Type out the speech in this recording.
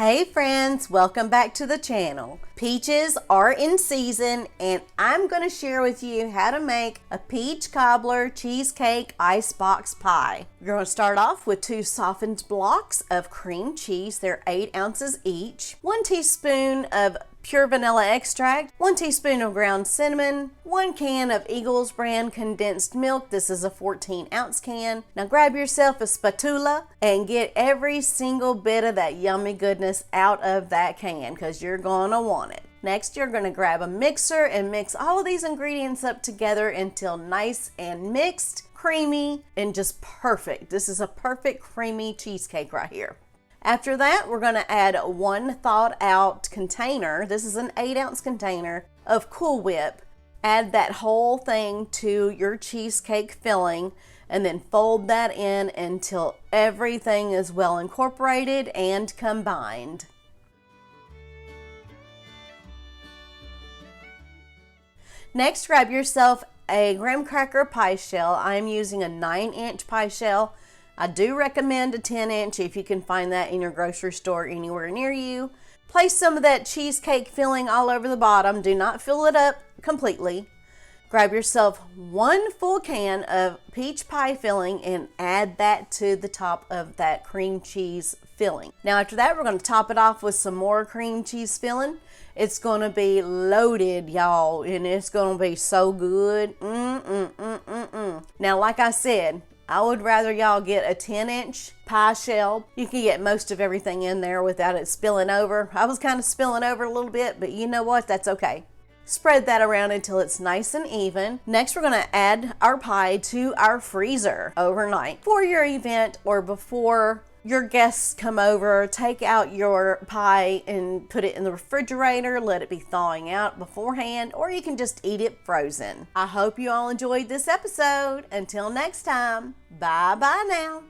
Hey friends, welcome back to the channel. Peaches are in season and I'm going to share with you how to make a peach cobbler cheesecake icebox pie. You're going to start off with 2 softened blocks of cream cheese. They're 8 ounces each, 1 teaspoon of pure vanilla extract, 1 teaspoon of ground cinnamon, 1 can of Eagles brand condensed milk. This is a 14-ounce can. Now grab yourself a spatula and get every single bit of that yummy goodness out of that can because you're gonna want it. Next, you're gonna grab a mixer and mix all of these ingredients up together until nice and mixed, creamy, and just perfect. This is a perfect creamy cheesecake right here. After that, we're going to add 1 thawed out container. This is an 8-ounce container of Cool Whip. Add that whole thing to your cheesecake filling and then fold that in until everything is well incorporated and combined. Next, grab yourself a graham cracker pie shell. I'm using a 9-inch pie shell. I do recommend a 10-inch if you can find that in your grocery store anywhere near you. Place some of that cheesecake filling all over the bottom. Do not fill it up completely. Grab yourself 1 full can of peach pie filling and add that to the top of that cream cheese filling. Now after that, we're going to top it off with some more cream cheese filling. It's going to be loaded, y'all, and it's going to be so good. Now, like I said, I would rather y'all get a 10-inch pie shell. You can get most of everything in there without it spilling over. I was kind of spilling over a little bit, but you know what? That's okay. Spread that around until it's nice and even. Next, we're going to add our pie to our freezer overnight. For your event or before your guests come over, take out your pie and put it in the refrigerator. Let it be thawing out beforehand, or you can just eat it frozen. I hope you all enjoyed this episode. Until next time, bye-bye now.